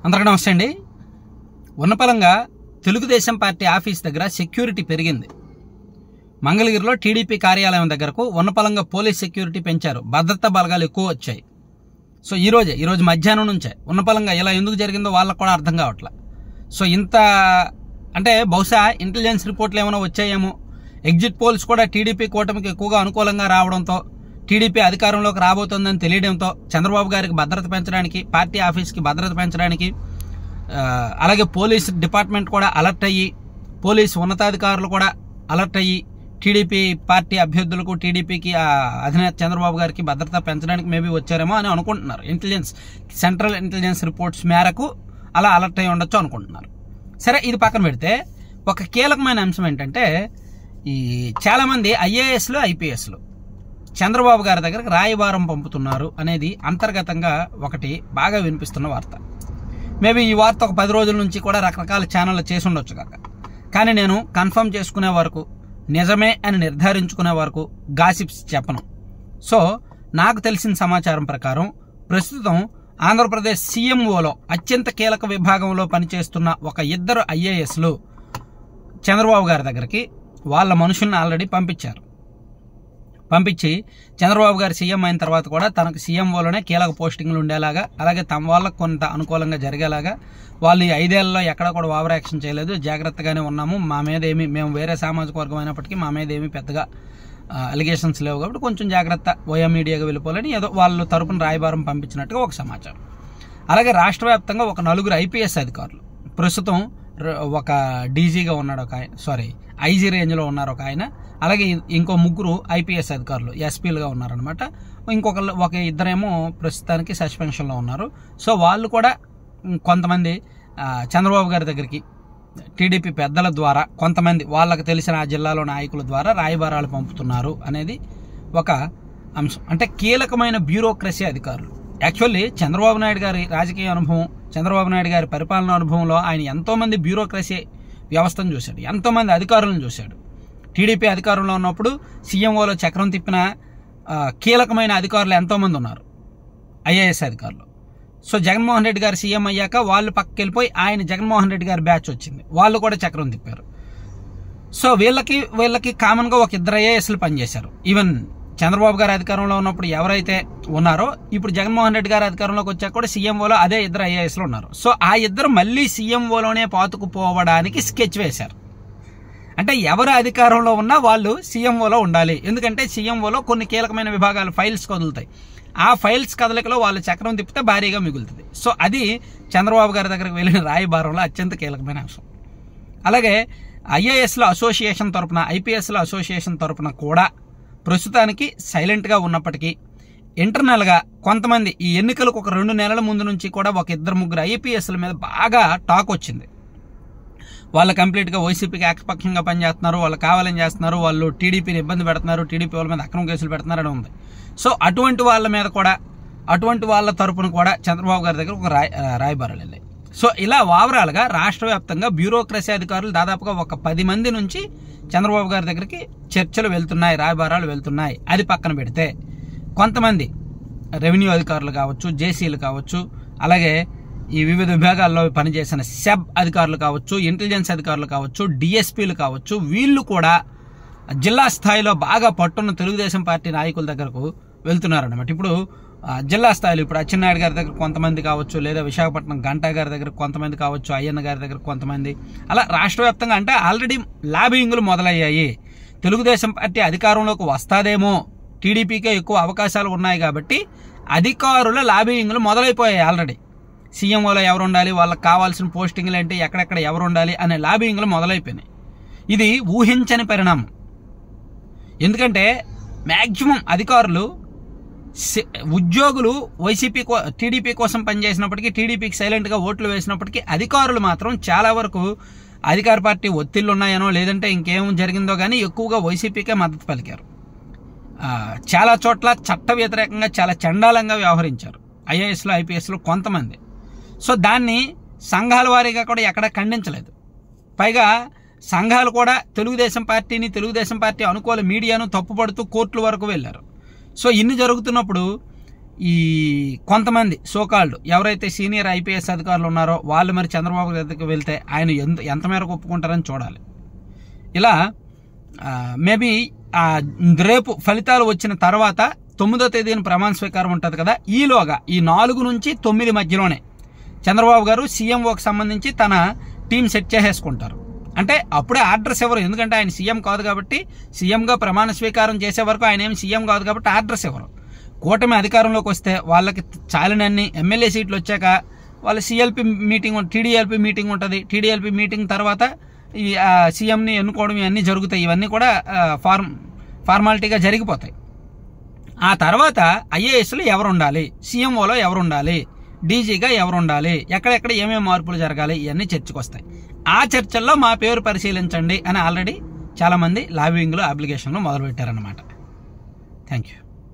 అందరికీ నమస్తే అండి. ఉన్నపలంగా తెలుగుదేశం పార్టీ ఆఫీస్ దగ్గర సెక్యూరిటీ పెరిగింది. మంగళగిరిలో టీడీపీ కార్యాలయం దగ్గరకు ఉన్నపలంగా పోలీస్ సెక్యూరిటీ పెంచారు. భద్రతా బలగాలు ఎక్కువ వచ్చాయి. సో ఈరోజు మధ్యాహ్నం నుంచే ఉన్నపలంగా ఇలా ఎందుకు జరిగిందో వాళ్ళకు కూడా అర్థం కావట్లా. సో ఇంత అంటే బహుశా ఇంటెలిజెన్స్ రిపోర్ట్లు ఏమైనా వచ్చాయేమో. ఎగ్జిట్ పోల్స్ కూడా టీడీపీ కూటమికి ఎక్కువగా అనుకూలంగా రావడంతో, టీడీపీ అధికారంలోకి రాబోతోందని తెలియడంతో చంద్రబాబు గారికి భద్రత పెంచడానికి, పార్టీ ఆఫీస్కి భద్రత పెంచడానికి, అలాగే పోలీస్ డిపార్ట్మెంట్ కూడా అలర్ట్ అయ్యి, పోలీసు ఉన్నతాధికారులు కూడా అలర్ట్ అయ్యి టీడీపీ పార్టీ అభ్యర్థులకు, టీడీపీకి అధినేత చంద్రబాబు గారికి భద్రత పెంచడానికి మేబీ వచ్చారేమో అని అనుకుంటున్నారు. సెంట్రల్ ఇంటెలిజెన్స్ రిపోర్ట్స్ మేరకు అలా అలర్ట్ అయ్యి ఉండొచ్చు అనుకుంటున్నారు. సరే, ఇది పక్కన పెడితే ఒక కీలకమైన అంశం ఏంటంటే, ఈ చాలామంది ఐఏఎస్లు, ఐపీఎస్లు చంద్రబాబు గారి దగ్గరకు రాయబారం పంపుతున్నారు అనేది అంతర్గతంగా ఒకటి బాగా వినిపిస్తున్న వార్త. మేబీ ఈ వార్త ఒక 10 రోజుల నుంచి కూడా రకరకాల ఛానళ్ళు చేసి ఉండొచ్చు కాక, కానీ నేను కన్ఫర్మ్ చేసుకునే వరకు, నిజమే అని నిర్ధారించుకునే వరకు గాసిప్స్ చెప్పను. సో నాకు తెలిసిన సమాచారం ప్రకారం ప్రస్తుతం ఆంధ్రప్రదేశ్ సీఎంఓలో అత్యంత కీలక విభాగంలో పనిచేస్తున్న ఒక 2 ఐఏఎస్లు చంద్రబాబు గారి దగ్గరికి వాళ్ళ మనుషుల్ని ఆల్రెడీ పంపించి చంద్రబాబు గారు సీఎం అయిన తర్వాత కూడా తనకు సీఎంఓలోనే కీలక పోస్టింగ్లు ఉండేలాగా, అలాగే తమ వాళ్ళకు కొంత అనుకూలంగా జరిగేలాగా, వాళ్ళు ఈ 5 ఏళ్లలో ఎక్కడ కూడా ఓవర్ యాక్షన్ చేయలేదు, జాగ్రత్తగానే ఉన్నాము, మా మీద ఏమి, మేము వేరే సామాజిక వర్గం అయినప్పటికీ మా మీద ఏమి పెద్దగా అలిగేషన్స్ లేవు కాబట్టి కొంచెం జాగ్రత్త, ఓయా మీడియాగా వెళ్ళిపోవాలని ఏదో వాళ్ళు తరపున రాయబారం పంపించినట్టుగా ఒక సమాచారం. అలాగే రాష్ట్ర వ్యాప్తంగా ఒక 4 ఐపీఎస్ అధికారులు, ప్రస్తుతం ఒక డీజీగా ఉన్నాడు ఒక ఆయన, ఐజీ రేంజ్లో ఉన్నారు ఒక ఆయన, అలాగే ఇంకో 3 ఐపీఎస్ అధికారులు ఎస్పీలుగా ఉన్నారనమాట. ఒక 2 ప్రస్తుతానికి సస్పెన్షన్లో ఉన్నారు. సో వాళ్ళు కూడా కొంతమంది చంద్రబాబు గారి దగ్గరికి టీడీపీ పెద్దల ద్వారా, కొంతమంది వాళ్ళకి తెలిసిన ఆ జిల్లాలో నాయకుల ద్వారా రాయబారాలు పంపుతున్నారు అనేది ఒక అంశం. అంటే కీలకమైన బ్యూరోక్రసీ అధికారులు. యాక్చువల్లీ చంద్రబాబు నాయుడు గారి రాజకీయ అనుభవం, చంద్రబాబు నాయుడు గారి పరిపాలనా అనుభవంలో ఆయన ఎంతోమంది బ్యూరోక్రసీ వ్యవస్థను చూశాడు, ఎంతోమంది అధికారులను చూశాడు. టీడీపీ అధికారంలో ఉన్నప్పుడు సీఎంఓలో చక్రం తిప్పిన కీలకమైన అధికారులు ఎంతోమంది ఉన్నారు, ఐఏఎస్ అధికారులు. సో జగన్మోహన్ రెడ్డి గారు సీఎం అయ్యాక వాళ్ళు పక్కకి వెళ్ళిపోయి ఆయన జగన్మోహన్ రెడ్డి గారి బ్యాచ్ వచ్చింది, వాళ్ళు కూడా చక్రం తిప్పారు. సో వీళ్ళకి కామన్గా ఒక 2 ఐఏఎస్లు పనిచేశారు. ఈవెన్ చంద్రబాబు గారి అధికారంలో ఉన్నప్పుడు ఎవరైతే ఉన్నారో, ఇప్పుడు జగన్మోహన్ రెడ్డి గారి అధికారంలోకి వచ్చాక కూడా సీఎంఓలో అదే 2 ఐఏఎస్లు ఉన్నారు. సో ఆ 2 మళ్ళీ సీఎంఓలోనే పాతుకుపోవడానికి స్కెచ్ వేశారు. అంటే ఎవరు అధికారంలో ఉన్నా వాళ్ళు సీఎంఓలో ఉండాలి, ఎందుకంటే సీఎంఓలో కొన్ని కీలకమైన విభాగాలు ఫైల్స్ కదులుతాయి, ఆ ఫైల్స్ కదలికలో వాళ్ళు చక్రం తిప్పితే భారీగా మిగులుతుంది. సో అది చంద్రబాబు గారి దగ్గరకు వెళ్ళిన రాయబారంలో అత్యంత కీలకమైన అంశం. అలాగే ఐఏఎస్ల అసోసియేషన్ తరపున, ఐపీఎస్ల అసోసియేషన్ తరపున కూడా ప్రస్తుతానికి సైలెంట్గా ఉన్నప్పటికీ ఇంటర్నల్గా కొంతమంది ఈ ఎన్నికలకు ఒక 2 నెలల ముందు నుంచి కూడా ఒక 2-3 ఐపీఎస్ల మీద బాగా టాక్ వచ్చింది. వాళ్ళు కంప్లీట్గా వైసీపీకి ఏకపక్షంగా పనిచేస్తున్నారు, వాళ్ళు కావాలని చేస్తున్నారు, వాళ్ళు టీడీపీని ఇబ్బంది పెడుతున్నారు, టీడీపీ వాళ్ళ మీద అక్రమ కేసులు పెడుతున్నారని ఉంది. సో అటువంటి వాళ్ళ మీద కూడా, అటువంటి వాళ్ళ తరపున కూడా చంద్రబాబు గారి దగ్గర ఒక రాయబారాలు వెళ్ళాయి. సో ఇలా ఓవరాల్గా రాష్ట్ర వ్యాప్తంగా బ్యూరోక్రసీ అధికారులు దాదాపుగా ఒక 10 మంది నుంచి చంద్రబాబు గారి దగ్గరికి చర్చలు వెళ్తున్నాయి, రాయబారాలు వెళ్తున్నాయి. అది పక్కన పెడితే కొంతమంది రెవెన్యూ అధికారులు కావచ్చు, జేసీలు కావచ్చు, అలాగే ఈ వివిధ విభాగాల్లో పనిచేసిన సెబ్ అధికారులు కావచ్చు, ఇంటెలిజెన్స్ అధికారులు కావచ్చు, డిఎస్పీలు కావచ్చు, వీళ్ళు కూడా జిల్లా స్థాయిలో బాగా పట్టున్న తెలుగుదేశం పార్టీ నాయకుల దగ్గరకు వెళ్తున్నారన్నమాట. ఇప్పుడు జిల్లా స్థాయిలో ఇప్పుడు అచ్చెన్నాయుడు గారి దగ్గర కొంతమంది కావచ్చు, లేదా విశాఖపట్నం గంటా గారి దగ్గర కొంతమంది కావచ్చు, అయ్యన్న గారి దగ్గర కొంతమంది, అలా రాష్ట్ర వ్యాప్తంగా అంటే ఆల్రెడీ లాబింగ్లు మొదలయ్యాయి. తెలుగుదేశం పార్టీ అధికారంలోకి వస్తాదేమో, టీడీపీకే ఎక్కువ అవకాశాలు ఉన్నాయి కాబట్టి అధికారుల లాబింగ్లు మొదలైపోయాయి ఆల్రెడీ. సీఎంఓలో ఎవరు ఉండాలి, వాళ్ళకి కావాల్సిన పోస్టింగ్లు ఏంటి, ఎక్కడెక్కడ ఎవరు ఉండాలి అనే లాబింగ్లు మొదలైపోయినాయి. ఇది ఊహించని పరిణామం. ఎందుకంటే మ్యాక్సిమం అధికారులు, ఉద్యోగులు టీడీపీ కోసం పనిచేసినప్పటికీ, టీడీపీకి సైలెంట్గా ఓట్లు వేసినప్పటికీ అధికారులు మాత్రం చాలా వరకు అధికార పార్టీ ఒత్తిళ్లు ఉన్నాయనో, లేదంటే ఇంకేం జరిగిందో కానీ ఎక్కువగా వైసీపీకే మద్దతు పలికారు. చాలా చోట్ల చట్ట వ్యతిరేకంగా చాలా చండాలంగా వ్యవహరించారు ఐఏఎస్లు, ఐపీఎస్లు కొంతమంది. సో దాన్ని సంఘాల వారీగా కూడా ఎక్కడ ఖండించలేదు. పైగా సంఘాలు కూడా తెలుగుదేశం పార్టీని, తెలుగుదేశం పార్టీ అనుకూల మీడియాను తప్పుపడుతూ కోర్టుల వరకు వెళ్ళారు. సో ఇన్ని జరుగుతున్నప్పుడు ఈ కొంతమంది సోకాల్డ్ ఎవరైతే సీనియర్ ఐపీఎస్ అధికారులు ఉన్నారో వాళ్ళు మరి చంద్రబాబు దగ్గరికి వెళ్తే ఆయన ఎంత మేరకు ఒప్పుకుంటారని చూడాలి. ఇలా మేబీ రేపు ఫలితాలు వచ్చిన తర్వాత 9వ తేదీన ప్రమాణ స్వీకారం ఉంటుంది కదా, ఈలోగా ఈ 4 నుంచి 9 మధ్యలోనే చంద్రబాబు గారు సీఎంఓకి సంబంధించి తన టీం సెట్ చేసేసుకుంటారు. అంటే అప్పుడే ఆర్డర్స్ ఎవరు, ఎందుకంటే ఆయన సీఎం కాదు కాబట్టి, సీఎంగా ప్రమాణ స్వీకారం చేసే వరకు ఆయన ఏమి సీఎం కాదు కాబట్టి ఆర్డర్స్ ఎవరు. కూటమి అధికారంలోకి వస్తే వాళ్ళకి చాలినన్ని ఎమ్మెల్యే సీట్లు వచ్చాక వాళ్ళ సిఎల్పి మీటింగ్, టీడీఎల్పీ మీటింగ్ ఉంటుంది. టీడీఎల్పీ మీటింగ్ తర్వాత ఈ సీఎంని ఎన్నుకోవడం ఇవన్నీ జరుగుతాయి. ఇవన్నీ కూడా ఫార్మాలిటీగా జరిగిపోతాయి. ఆ తర్వాత ఐఏఎస్లు ఎవరు ఉండాలి, సీఎంఓలో ఎవరు ఉండాలి, డీజీగా ఎవరు ఉండాలి, ఎక్కడెక్కడ ఏమేమి మార్పులు జరగాలి, ఇవన్నీ చర్చకు వస్తాయి. ఆ చర్చల్లో మా పేరు పరిశీలించండి అని ఆల్రెడీ చాలామంది లాబింగ్లు అప్లికేషన్లు మొదలుపెట్టారన్నమాట. Thank you.